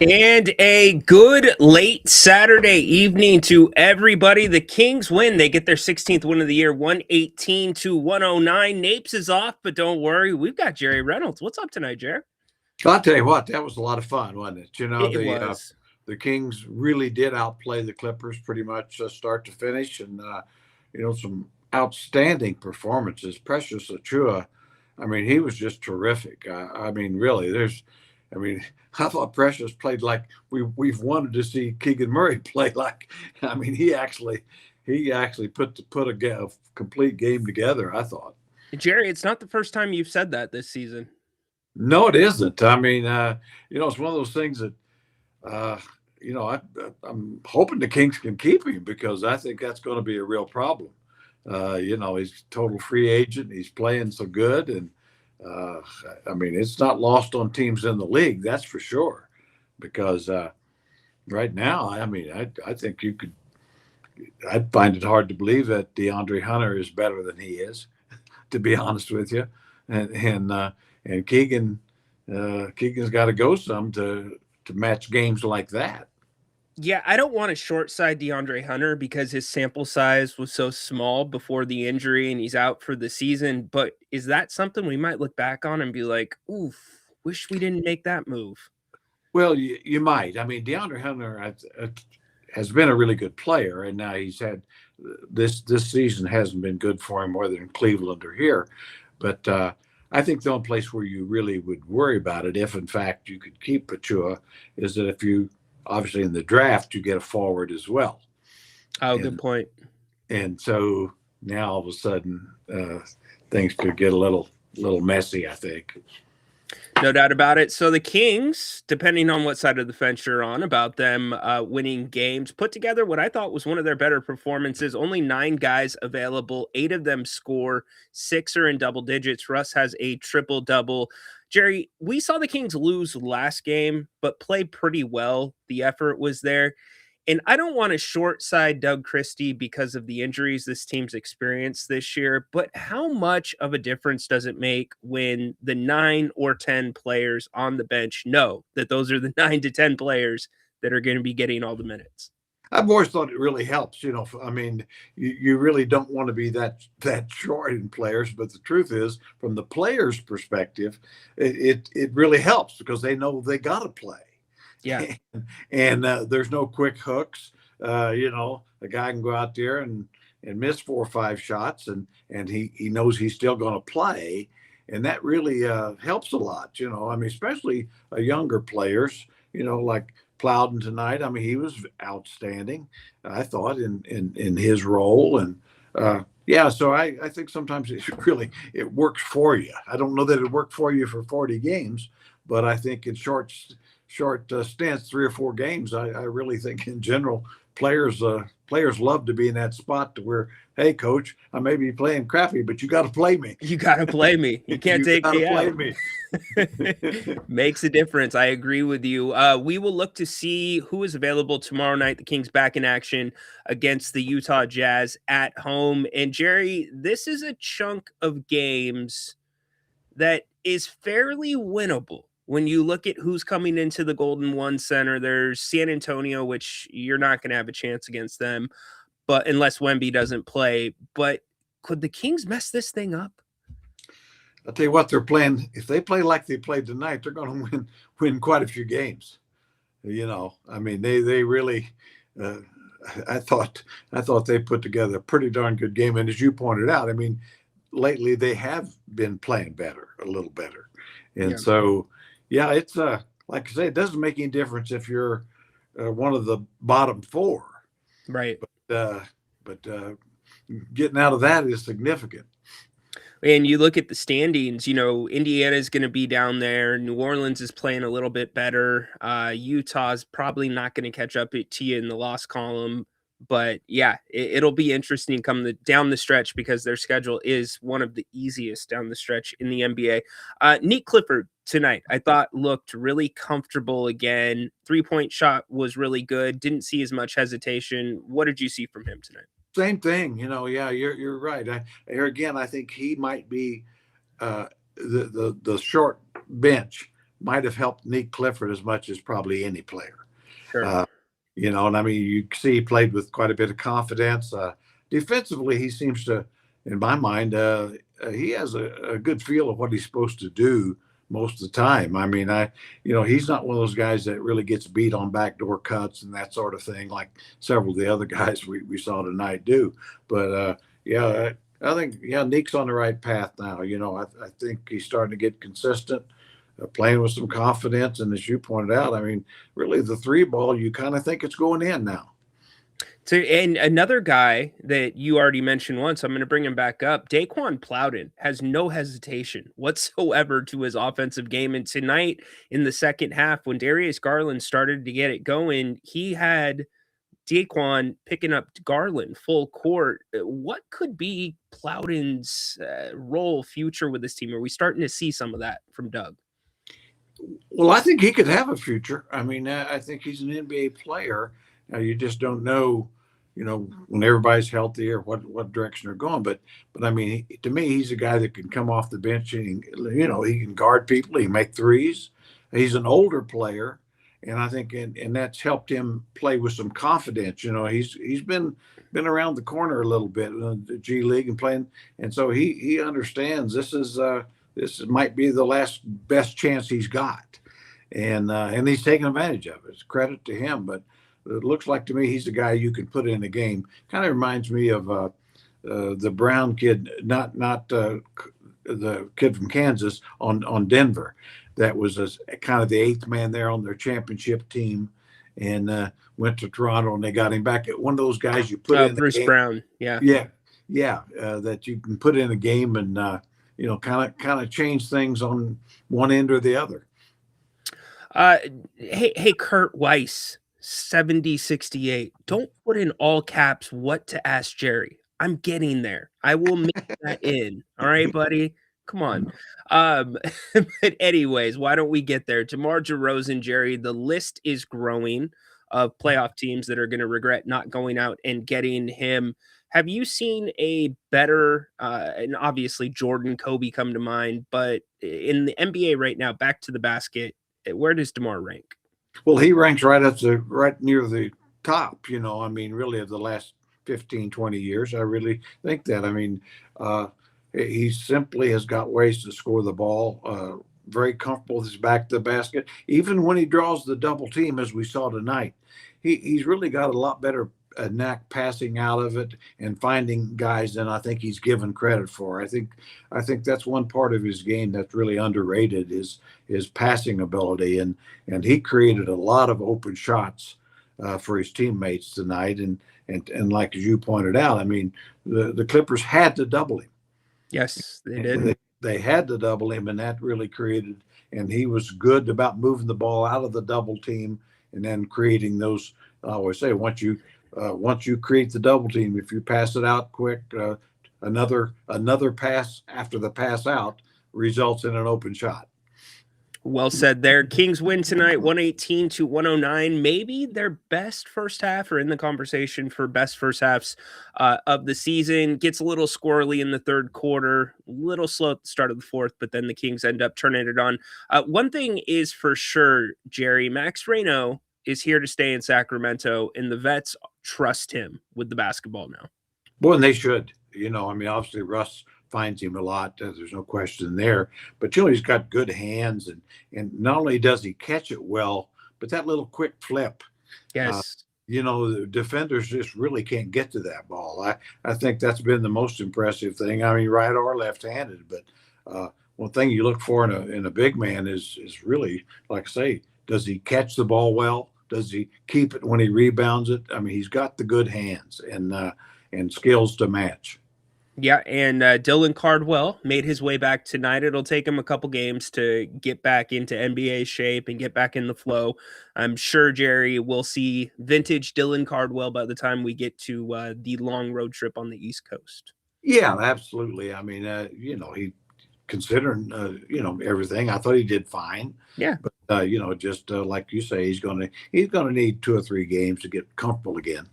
And a good late Saturday evening to everybody. The Kings win. They get their 16th win of the year, 118 to 109. Napes is off, but don't worry. We've got Jerry Reynolds. What's up tonight, Jerry? I'll tell you what, that was a lot of fun, wasn't it? It was. The Kings really did outplay the Clippers pretty much start to finish, and some outstanding performances. Precious Achua, I mean, he was just terrific. I mean, really, I mean, I thought Precious played like we've wanted to see Keegan Murray play like. I mean, he actually put a complete game together, I thought. Jerry, it's not the first time you've said that this season. No, it isn't. I mean, it's one of those things that, uh, I'm hoping the Kings can keep him because I think that's going to be a real problem. He's a total free agent. He's playing so good. And, uh, I mean, it's not lost on teams in the league, that's for sure. Because right now, I mean, I think I'd find it hard to believe that DeAndre Hunter is better than he is, to be honest with you. And Keegan's got to go some to match games like that. Yeah, I don't want to short side DeAndre Hunter because his sample size was so small before the injury and he's out for the season. But is that something we might look back on and be like, oof, wish we didn't make that move? Well, you might. I mean, DeAndre Hunter has been a really good player, and now he's had this season hasn't been good for him, whether in Cleveland or here. But I think the only place where you really would worry about it, if in fact you could keep Pachua, is that if you obviously in the draft you get a forward as well. Oh, good point. And so now all of a sudden things could get a little messy, I think. No doubt about it. So the Kings, depending on what side of the fence you're on about them winning games, put together what I thought was one of their better performances. Only 9 guys available. 8 of them score. 6 are in double digits. Russ has a triple-double. Jerry, we saw the Kings lose last game, but play pretty well. The effort was there. And I don't want to short side Doug Christie because of the injuries this team's experienced this year, but how much of a difference does it make when the 9 or 10 players on the bench know that those are the 9 to 10 players that are going to be getting all the minutes? I've always thought it really helps. I mean, you really don't want to be that short in players, but the truth is, from the players' perspective, it really helps because they know they got to play. Yeah. And there's no quick hooks. A guy can go out there and miss 4 or 5 shots, and he knows he's still going to play, and that really helps a lot. I mean, especially younger players. Like Plowden tonight. I mean, he was outstanding, I thought, in his role, and so I think sometimes it works for you. I don't know that it worked for you for 40 games, but I think in short stints, 3 or 4 games, I really think in general players love to be in that spot to where, hey, coach, I may be playing crappy, but you got to play me. You got to play me. You can't take me out. Me. Makes a difference. I agree with you. We will look to see who is available tomorrow night. The Kings back in action against the Utah Jazz at home. And Jerry, this is a chunk of games that is fairly winnable. When you look at who's coming into the Golden One Center, there's San Antonio, which you're not going to have a chance against them, but unless Wemby doesn't play. But could the Kings mess this thing up? I'll tell you what, they're playing. If they play like they played tonight, they're going to win quite a few games. I mean, they really. I thought they put together a pretty darn good game, and as you pointed out, I mean, lately they have been playing a little better, and so. Yeah, it's like I say, it doesn't make any difference if you're one of the bottom 4, right? But getting out of that is significant. And you look at the standings. Indiana is going to be down there. New Orleans is playing a little bit better. Utah's probably not going to catch up to you in the loss column. But yeah, it'll be interesting down the stretch because their schedule is one of the easiest down the stretch in the NBA. Nick Clifford tonight, I thought looked really comfortable again. 3-point shot was really good. Didn't see as much hesitation. What did you see from him tonight? Same thing, Yeah, you're right. Here again, I think he might be the short bench might have helped Nick Clifford as much as probably any player. Sure. And I mean, you see he played with quite a bit of confidence. Defensively, he seems to, in my mind, he has a good feel of what he's supposed to do most of the time. I mean, he's not one of those guys that really gets beat on backdoor cuts and that sort of thing, like several of the other guys we saw tonight do. But I think Nick's on the right path now. I think he's starting to get consistent. Playing with some confidence. And as you pointed out, I mean, really the three ball, you kind of think it's going in now. So, and another guy that you already mentioned once, I'm going to bring him back up. Daquan Plowden has no hesitation whatsoever to his offensive game. And tonight in the second half, when Darius Garland started to get it going, he had Daquan picking up Garland full court. What could be Plowden's role future with this team? Are we starting to see some of that from Doug? Well, I think he could have a future. I mean, I think he's an NBA player. Now, you just don't know, when everybody's healthy or what direction they're going. But I mean, to me, he's a guy that can come off the bench and, he can guard people. He can make threes. He's an older player. And I think, and that's helped him play with some confidence. He's been around the corner a little bit in the G League and playing. And so he understands this might be the last best chance he's got. And he's taking advantage of it. It's credit to him. But it looks like to me he's the guy you can put in a game. Kind of reminds me of the Brown kid, not the kid from Kansas on Denver. That was kind of the eighth man there on their championship team, and went to Toronto, and they got him back. One of those guys you put in Bruce the game. Brown, yeah, that you can put in a game and kind of change things on one end or the other. Hey, Kurt Weiss, 7068. Don't put in all caps what to ask Jerry. I'm getting there. I will make that in. All right, buddy. Come on. But anyways, why don't we get there? DeMar DeRozan, Jerry, the list is growing of playoff teams that are going to regret not going out and getting him. Have you seen a better, and obviously Jordan, Kobe come to mind, but in the NBA right now, back to the basket, where does DeMar rank? Well, he ranks right near the top, I mean, really of the last 15, 20 years. I really think that. I mean, he simply has got ways to score the ball, very comfortable with his back to the basket. Even when he draws the double team, as we saw tonight, he's really got a lot better knack passing out of it and finding guys than I think he's given credit for. I think that's one part of his game that's really underrated is his passing ability, and he created a lot of open shots for his teammates tonight. And like as you pointed out, I mean, the Clippers had to double him. Yes, they did. They had to double him, and that really created. And he was good about moving the ball out of the double team and then creating those. I always say once you create the double team, if you pass it out quick, another pass after the pass out results in an open shot. Well said there. Kings win tonight, 118-109. Maybe their best first half, or in the conversation for best first halves of the season. Gets a little squirrely in the third quarter, a little slow at the start of the fourth, but then the Kings end up turning it on. One thing is for sure, Jerry, Max Ryno is here to stay in Sacramento, and the vets trust him with the basketball now. Boy, and they should. I mean, obviously Russ finds him a lot. There's no question there. But he's got good hands, and not only does he catch it well, but that little quick flip. Yes. The defenders just really can't get to that ball. I think that's been the most impressive thing. I mean, right or left-handed, but one thing you look for in a big man is really, like I say, does he catch the ball well? Does he keep it when he rebounds it? I mean, he's got the good hands and skills to match. Yeah, and Dylan Cardwell made his way back tonight. It'll take him a couple games to get back into NBA shape and get back in the flow. I'm sure, Jerry, we'll see vintage Dylan Cardwell by the time we get to the long road trip on the East Coast. Yeah, absolutely. I mean, he considering, everything, I thought he did fine. Yeah. But, just like you say, he's going to need 2 or 3 games to get comfortable again.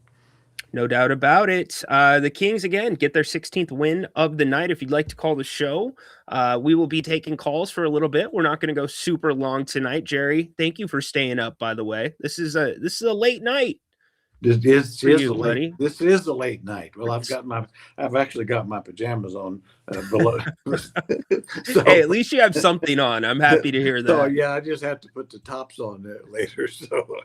No doubt about it. The Kings, again, get their 16th win of the night. If you'd like to call the show, we will be taking calls for a little bit. We're not going to go super long tonight. Jerry, thank you for staying up, by the way. This is a late night for you, buddy. This is a late night. Well, I've actually got my pajamas on below. So, hey, at least you have something on. I'm happy to hear that. So yeah, I just have to put the tops on later. So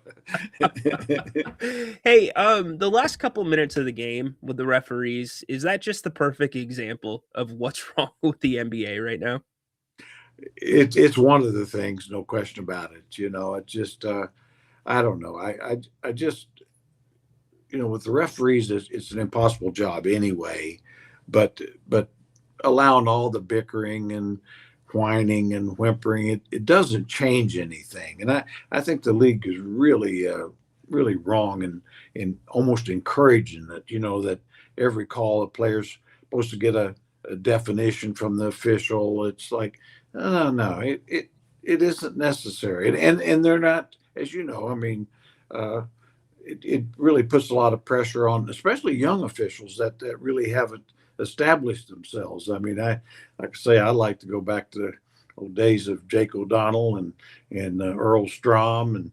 hey, the last couple minutes of the game with the referees, is that just the perfect example of what's wrong with the NBA right now? It's one of the things, no question about it. It just I don't know. I just with the referees, it's an impossible job anyway. But allowing all the bickering and whining and whimpering, it doesn't change anything. And I think the league is really really wrong in almost encouraging it. That every call the player's supposed to get a definition from the official. It's like no, it isn't necessary, and they're not, as you know. I mean. It really puts a lot of pressure on, especially young officials that really haven't established themselves. I mean, like I say, I like to go back to the old days of Jake O'Donnell and Earl Strom. And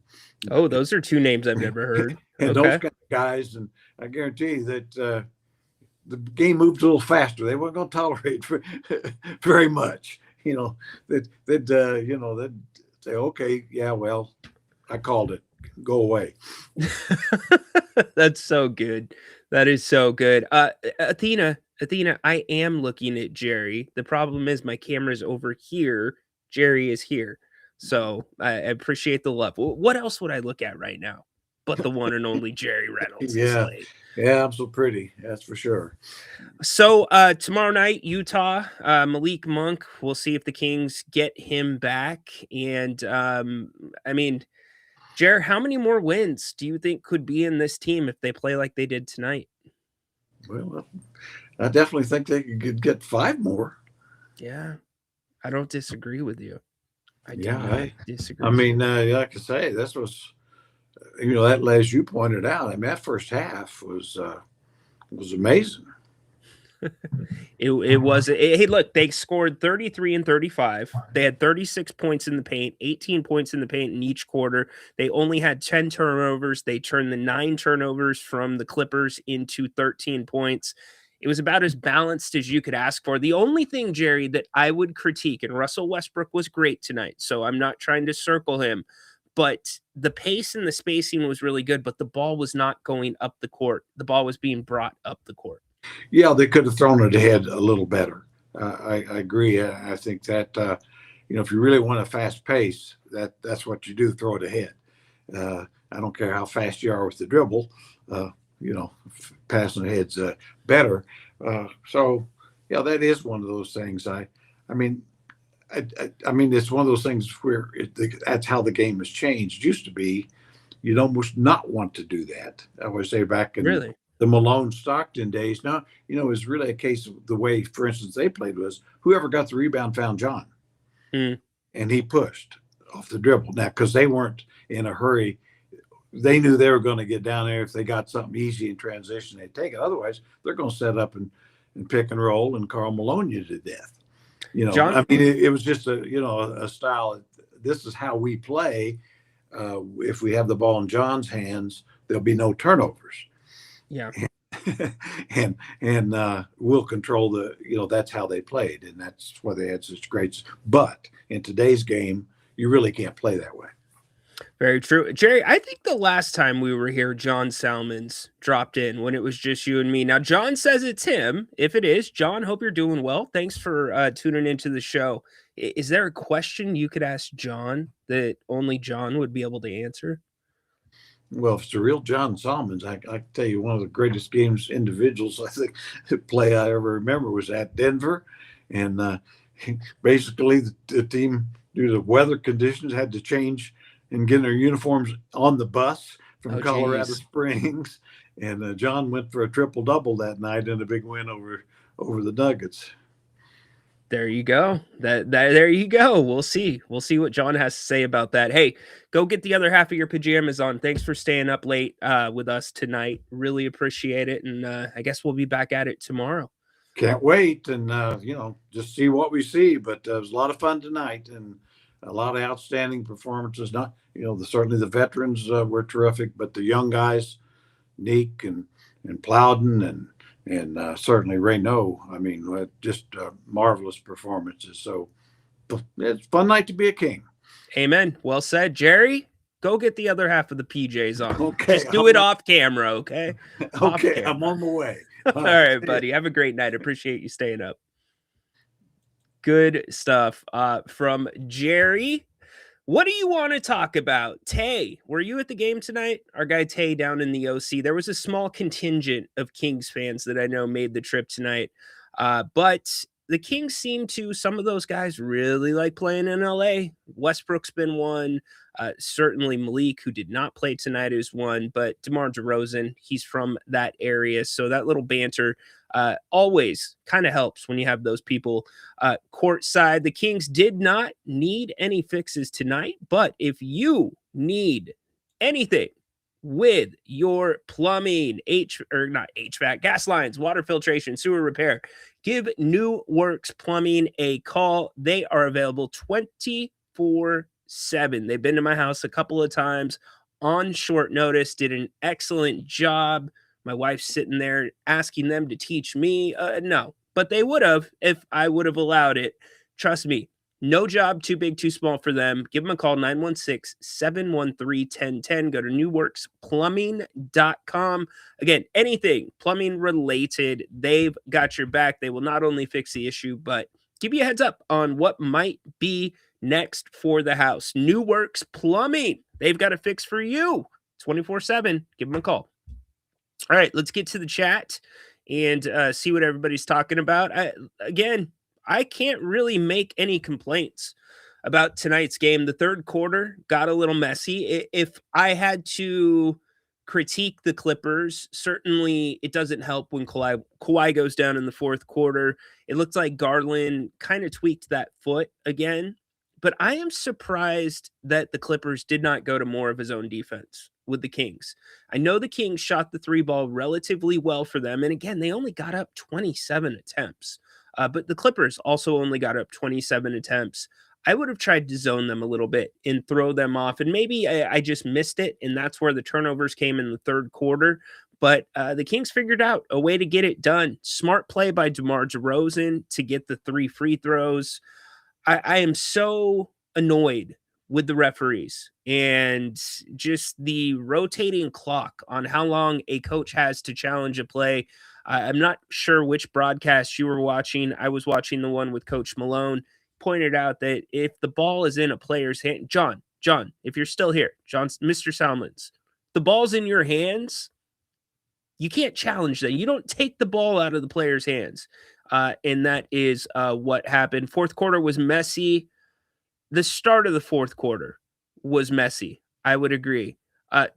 those are two names I've never heard. And those kind of guys. And I guarantee you that the game moved a little faster. They weren't going to tolerate very much. They'd say, okay, yeah, well, I called it. Go away. That's so good. That is so good. Athena, I am looking at Jerry. The problem is my camera's over here. Jerry is here. So I appreciate the love. What else would I look at right now but the one and only Jerry Reynolds? Yeah, I'm so pretty. That's for sure. So tomorrow night, Utah, Malik Monk. We'll see if the Kings get him back. And I mean, Jer, how many more wins do you think could be in this team if they play like they did tonight? Well, I definitely think they could get 5 more. Yeah, I don't disagree with you. I disagree. I mean, like I say, this was, that as you pointed out, I mean, that first half was amazing. It was. Hey, look, they scored 33 and 35. They had 36 points in the paint, 18 points in the paint in each quarter. They only had 10 turnovers. They turned the 9 turnovers from the Clippers into 13 points. It was about as balanced as you could ask for. The only thing, Jerry, that I would critique, and Russell Westbrook was great tonight, so I'm not trying to circle him, but the pace and the spacing was really good, but the ball was not going up the court. The ball was being brought up the court. Yeah, they could have thrown it ahead a little better. I agree. I think that if you really want a fast pace, that's what you do. Throw it ahead. I don't care how fast you are with the dribble. Passing ahead's better. So yeah, that is one of those things. I mean, it's one of those things where that's how the game has changed. It used to be you'd almost not want to do that. I would say back in the Malone Stockton days. Now, it was really a case of the way, for instance, they played was whoever got the rebound found John. And he pushed off the dribble. Now, because they weren't in a hurry, they knew they were going to get down there. If they got something easy in transition, they'd take it. Otherwise, they're going to set up and pick and roll and Karl Malone you to death. John, I mean, it was just a style. This is how we play. If we have the ball in John's hands, there'll be no turnovers. Yeah. and we'll control that's how they played. And that's why they had such greats. But in today's game, you really can't play that way. Very true. Jerry, I think the last time we were here, John Salmons dropped in when it was just you and me. Now, John says it's him. If it is, John, hope you're doing well. Thanks for tuning into the show. Is there a question you could ask John that only John would be able to answer? Well, if it's the real John Salmons, I can tell you one of the greatest games individuals I think play I ever remember was at Denver. And basically the team, due to weather conditions, had to change and get their uniforms on the bus from Colorado Springs. And John went for a triple-double that night in a big win over the Nuggets. There you go. There you go. We'll see. We'll see what John has to say about that. Hey, go get the other half of your pajamas on. Thanks for staying up late with us tonight. Really appreciate it. And I guess we'll be back at it tomorrow. Can't wait, and just see what we see. But it was a lot of fun tonight, and a lot of outstanding performances. Not certainly the veterans were terrific, but the young guys, Neek and Plowden and certainly Ryno. I mean, just marvelous performances. So it's a fun night to be a King. Amen. Well said, Jerry. Go get the other half of the PJs on. Okay, just do it off camera, okay? Okay, camera. I'm on the way. All right, buddy. Have a great night. Appreciate you staying up. Good stuff from Jerry. What do you want to talk about? Tay, were you at the game tonight? Our guy Tay down in the OC. There was a small contingent of Kings fans that I know made the trip tonight. But the Kings seem to, some of those guys really like playing in LA. Westbrook's been one. Certainly Malik, who did not play tonight, is one. But DeMar DeRozan, he's from that area. So that little banter always kind of helps when you have those people courtside. The Kings did not need any fixes tonight. But if you need anything with your plumbing, not HVAC, gas lines, water filtration, sewer repair, give New Works Plumbing a call. They are available 24/7. They've been to my house a couple of times on short notice, did an excellent job. My wife's sitting there asking them to teach me. No, but they would have if I would have allowed it. Trust me. No job too big, too small for them. Give them a call, 916-713-1010. Go to newworksplumbing.com. Again, anything plumbing related, they've got your back. They will not only fix the issue, but give you a heads up on what might be next for the house. New Works Plumbing. They've got a fix for you 24/7. Give them a call. All right, let's get to the chat and see what everybody's talking about. I can't really make any complaints about tonight's game. The third quarter got a little messy. If I had to critique the Clippers, certainly it doesn't help when Kawhi goes down in the fourth quarter. It looks like Garland kind of tweaked that foot again. But I am surprised that the Clippers did not go to more of his own defense with the Kings. I know the Kings shot the three ball relatively well for them. And again, they only got up 27 attempts. But the Clippers also only got up 27 attempts. I would have tried to zone them a little bit and throw them off. And maybe I just missed it. And that's where the turnovers came in the third quarter. But the Kings figured out a way to get it done. Smart play by DeMar DeRozan to get the 3 free throws. I am so annoyed with the referees and just the rotating clock on how long a coach has to challenge a play. I'm not sure which broadcast you were watching. I was watching the one with Coach Malone. Pointed out that if the ball is in a player's hand, John, if you're still here, Mr. Salmons, the ball's in your hands, you can't challenge that. You don't take the ball out of the player's hands. And that is what happened. Fourth quarter was messy. The start of the fourth quarter was messy. I would agree.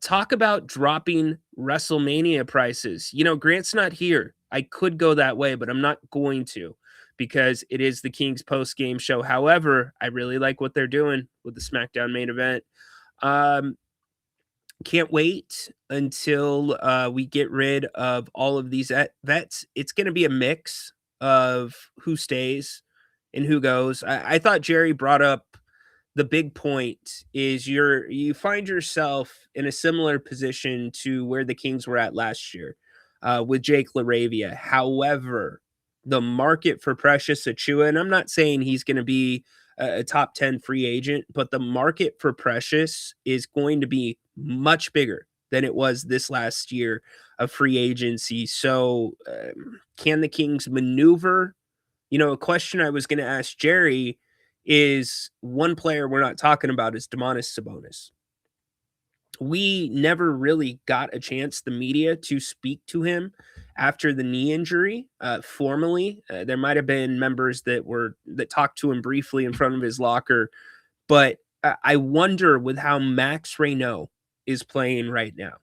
Talk about dropping WrestleMania prices. Grant's not here. I could go that way, but I'm not going to because it is the Kings post-game show. However, I really like what they're doing with the SmackDown main event. Can't wait until we get rid of all of these vets. It's going to be a mix of who stays and who goes. I thought Jerry brought up the big point is you find yourself in a similar position to where the Kings were at last year with Jake LaRavia. However, the market for Precious Achiuwa, and I'm not saying he's going to be a top 10 free agent, but the market for Precious is going to be much bigger than it was this last year of free agency. So can the Kings maneuver? A question I was going to ask Jerry is one player we're not talking about is Domantas Sabonis. We never really got a chance, the media, to speak to him after the knee injury formally. There might have been members that talked to him briefly in front of his locker, but I wonder with how Max Ryno is playing right now,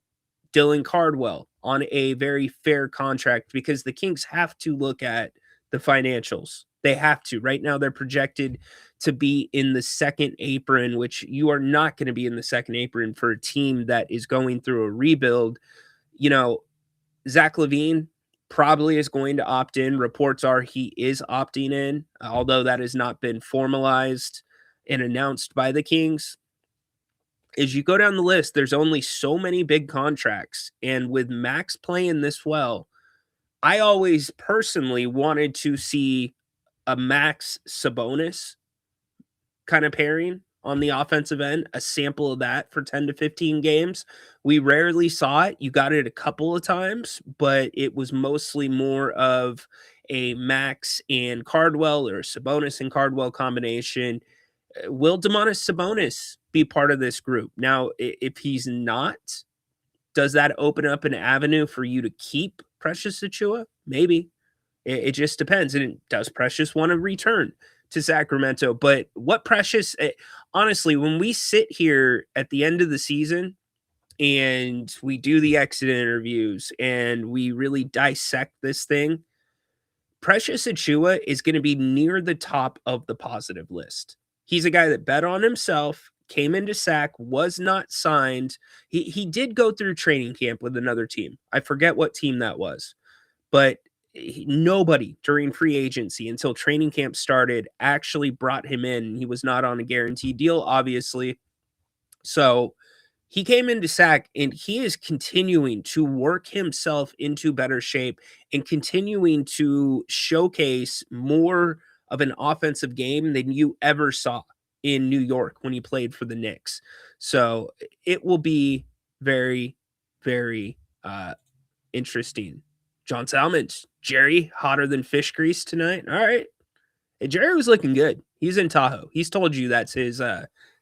Dylan Cardwell on a very fair contract, because the Kings have to look at the financials They have to. Right now, they're projected to be in the second apron, which you are not going to be in the second apron for a team that is going through a rebuild. You know, Zach LaVine probably is going to opt in. Reports are he is opting in, although that has not been formalized and announced by the Kings. As you go down the list, there's only so many big contracts. And with Max playing this well, I always personally wanted to see a Max Sabonis kind of pairing on the offensive end, a sample of that for 10 to 15 games. We rarely saw it. You got it a couple of times, but it was mostly more of a Max and Cardwell or Sabonis and Cardwell combination. Will Domantas Sabonis be part of this group? Now, if he's not, does that open up an avenue for you to keep Precious Achiuwa? Maybe. It just depends. And does Precious want to return to Sacramento? But what Precious, honestly, when we sit here at the end of the season and we do the exit interviews and we really dissect this thing, Precious Achiuwa is going to be near the top of the positive list. He's a guy that bet on himself, came into SAC, was not signed. He did go through training camp with another team. I forget what team that was, but nobody during free agency until training camp started actually brought him in. He was not on a guaranteed deal, obviously. So he came into SAC and he is continuing to work himself into better shape and continuing to showcase more of an offensive game than you ever saw in New York when he played for the Knicks. So it will be very, very interesting. John Salmons, Jerry, hotter than fish grease tonight. All right. Hey, Jerry was looking good. He's in Tahoe. He's told you that's his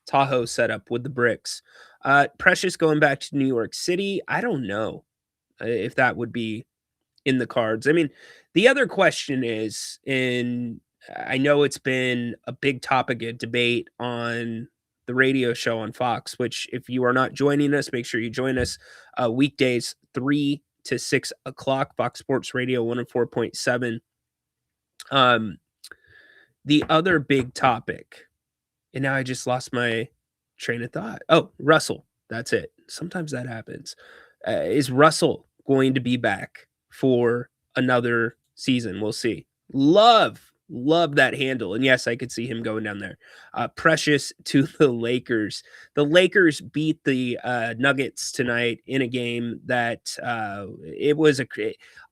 Tahoe setup with the bricks. Precious going back to New York City. I don't know if that would be in the cards. I mean, the other question is, and I know it's been a big topic of debate on the radio show on Fox, which if you are not joining us, make sure you join us weekdays 3 to 6 o'clock, Fox Sports Radio 104.7. The other big topic, and now I just lost my train of thought. Oh, Russell. That's it. Sometimes that happens. Is Russell going to be back for another season? We'll see. Love that handle. And yes, I could see him going down there. Precious to the Lakers. The Lakers beat the Nuggets tonight in a game that it was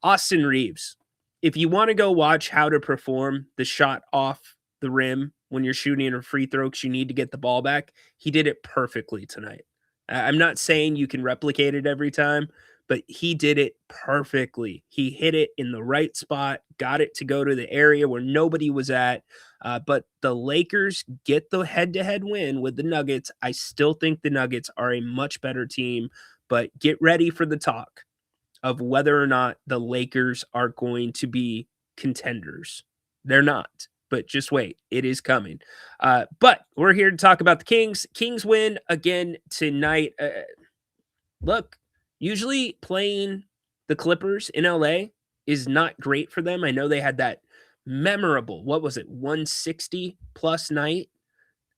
Austin Reeves. If you want to go watch how to perform the shot off the rim when you're shooting a free throw because you need to get the ball back, he did it perfectly tonight. I'm not saying you can replicate it every time, but he did it perfectly. He hit it in the right spot, got it to go to the area where nobody was at. But the Lakers get the head-to-head win with the Nuggets. I still think the Nuggets are a much better team, but get ready for the talk of whether or not the Lakers are going to be contenders. They're not, but just wait. It is coming. But we're here to talk about the Kings. Kings win again tonight. Look, usually playing the Clippers in LA is not great for them. I know they had that memorable, 160 plus night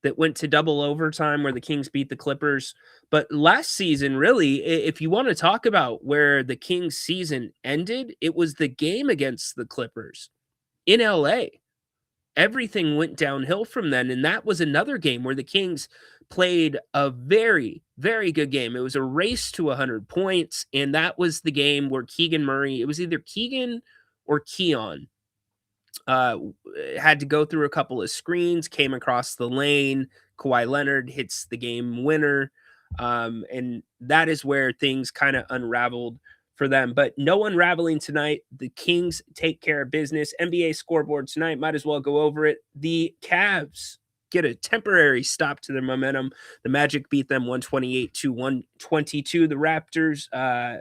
that went to double overtime where the Kings beat the Clippers. But last season, really, if you want to talk about where the Kings season ended, it was the game against the Clippers in LA. Everything went downhill from then. And that was another game where the Kings played a very, very good game. It was a race to 100 points. And that was the game where Keegan Murray, it was either Keegan or Keon, had to go through a couple of screens, came across the lane. Kawhi Leonard hits the game winner. And that is where things kind of unraveled for them. But no unraveling tonight. The Kings take care of business. NBA scoreboard tonight. Might as well go over it. The Cavs get a temporary stop to their momentum. The Magic beat them 128 to 122. The Raptors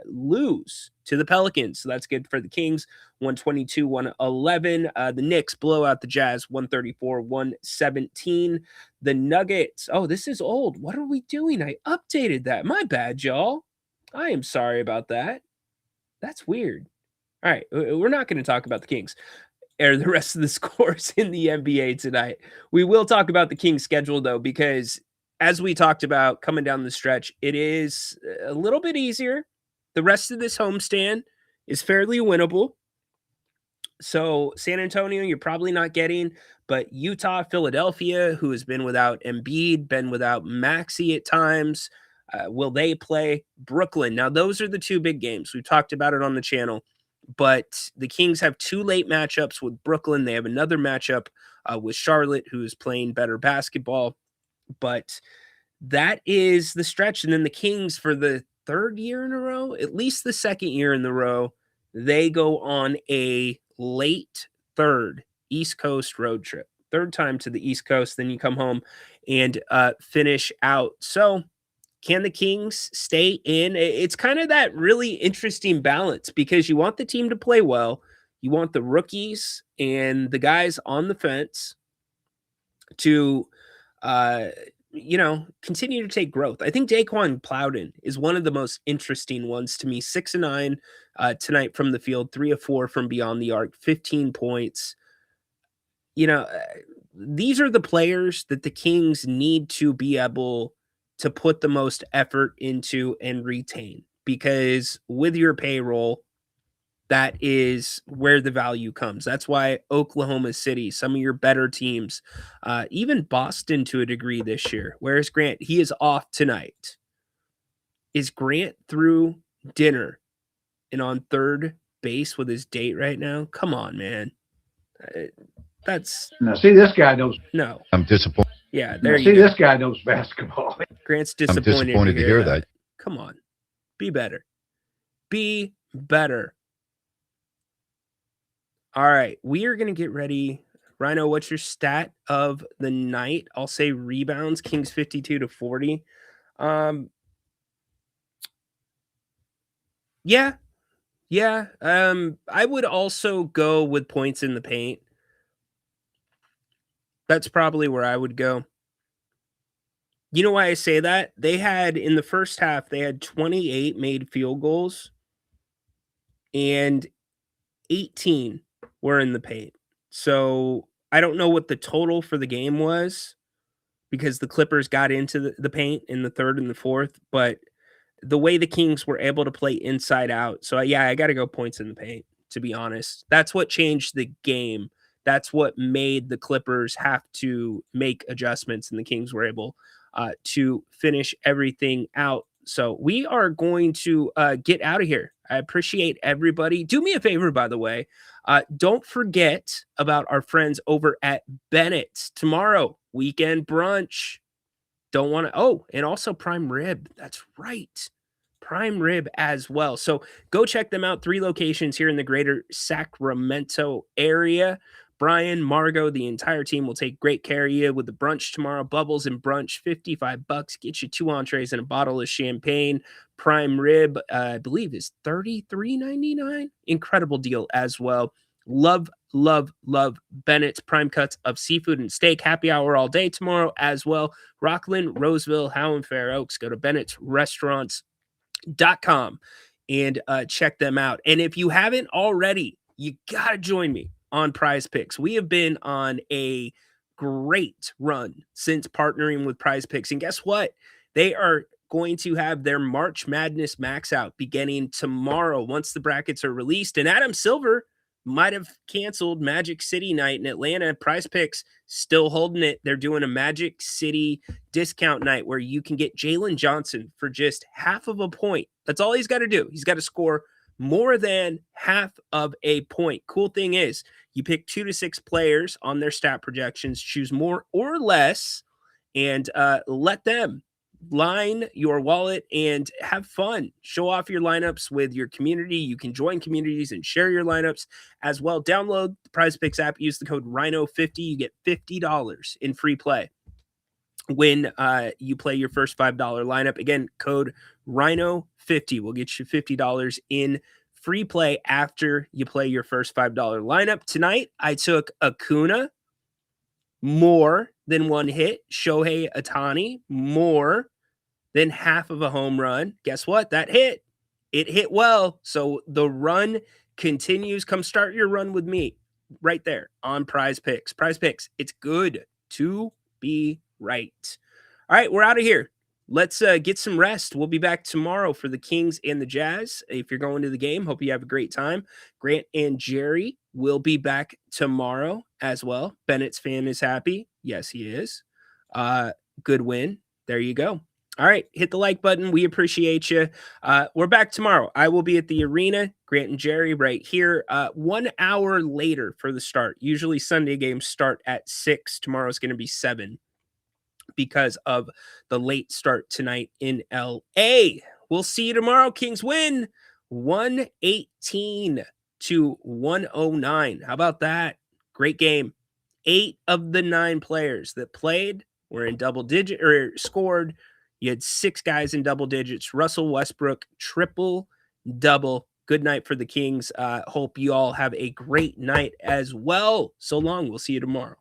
lose to the Pelicans. So that's good for the Kings. 122, 111. The Knicks blow out the Jazz 134, 117. The Nuggets. Oh, this is old. What are we doing? I updated that. My bad, y'all. I am sorry about that. That's weird. All right. We're not going to talk about the Kings. air the rest of the scores in the NBA tonight. We will talk about the Kings schedule though, because as we talked about coming down the stretch, it is a little bit easier. The rest of this homestand is fairly winnable. So San Antonio, you're probably not getting, but Utah, Philadelphia, who has been without Embiid, been without Maxey at times, will they play Brooklyn? Now, those are the two big games. We've talked about it on the channel, but the Kings have two late matchups with Brooklyn. They have another matchup with Charlotte, who is playing better basketball, but that is the stretch. And then the Kings, for the third year in a row, at least the second year in the row, they go on a late third East Coast road trip. Third time to the East Coast, then you come home and finish out. So can the Kings stay in? It's kind of that really interesting balance, because you want the team to play well. You want the rookies and the guys on the fence to continue to take growth. I think Daquan Plowden is one of the most interesting ones to me. 6 of 9 tonight from the field, 3 of 4 from beyond the arc, 15 points. These are the players that the Kings need to be able to put the most effort into and retain, because with your payroll, that is where the value comes. That's why Oklahoma City, some of your better teams, even Boston to a degree this year. Where's Grant? He is off tonight. Is Grant through dinner and on third base with his date right now? Come on, man. That's now. See, this guy knows. No, I'm disappointed. Yeah, there now, you see, go. this guy knows basketball. Grant's I'm disappointed to hear that. Come on, be better. Be better. All right, we are going to get ready. Ryno, what's your stat of the night? I'll say rebounds, Kings 52 to 40. Yeah. I would also go with points in the paint. That's probably where I would go. You know why I say that? They had, in the first half, they had 28 made field goals and 18 were in the paint. So I don't know what the total for the game was, because the Clippers got into the paint in the third and the fourth, but the way the Kings were able to play inside out. So yeah, I got to go points in the paint, to be honest. That's what changed the game. That's what made the Clippers have to make adjustments, and the Kings were able to finish everything out. So we are going to get out of here. I appreciate everybody. Do me a favor, by the way. Don't forget about our friends over at Bennett's tomorrow, weekend brunch. Don't want to. Oh, and also prime rib. That's right. Prime rib as well. So go check them out. 3 locations here in the greater Sacramento area. Brian, Margot, the entire team will take great care of you with the brunch tomorrow. Bubbles and brunch, $55. Get you 2 entrees and a bottle of champagne. Prime rib, I believe, is $33.99. Incredible deal as well. Love Bennett's prime cuts of seafood and steak. Happy hour all day tomorrow as well. Rockland, Roseville, Howe, and Fair Oaks. Go to Bennett'sRestaurants.com and check them out. And if you haven't already, you got to join me on Prize Picks. We have been on a great run since partnering with Prize Picks. And guess what? They are going to have their March Madness max out beginning tomorrow once the brackets are released. And Adam Silver might have canceled Magic City night in Atlanta. Prize Picks still holding it. They're doing a Magic City discount night where you can get Jalen Johnson for just half of a point. That's all he's got to do. He's got to score more than half of a point. Cool thing is, you pick 2 to 6 players on their stat projections, choose more or less, and let them line your wallet and have fun. Show off your lineups with your community. You can join communities and share your lineups as well. Download the Prize Picks app. Use the code Ryno50. You get $50 in free play when you play your first $5 lineup. Again, code Ryno50 will get you $50 in free play after you play your first $5 lineup. Tonight, I took Acuna, more than 1 hit. Shohei Ohtani, more than half of a home run. Guess what? That hit. It hit well. So the run continues. Come start your run with me right there on Prize Picks. Prize Picks, it's good to be right. All right, we're out of here. Let's get some rest. We'll be back tomorrow for the Kings and the Jazz. If you're going to the game, hope you have a great time. Grant and Jerry will be back tomorrow as well. Bennett's fan is happy. Yes, he is. Good win. There you go. All right, hit the like button. We appreciate you. We're back tomorrow. I will be at the arena. Grant and Jerry right here. 1 hour later for the start. Usually Sunday games start at 6. Tomorrow's going to be 7 because of the late start tonight in LA. We'll see you tomorrow. Kings win 118 to 109. How about that? Great game. 8 of the 9 players that played were in double digit or scored. You had 6 guys in double digits. Russell Westbrook, triple double. Good night for the Kings. Hope you all have a great night as well. So long. We'll see you tomorrow.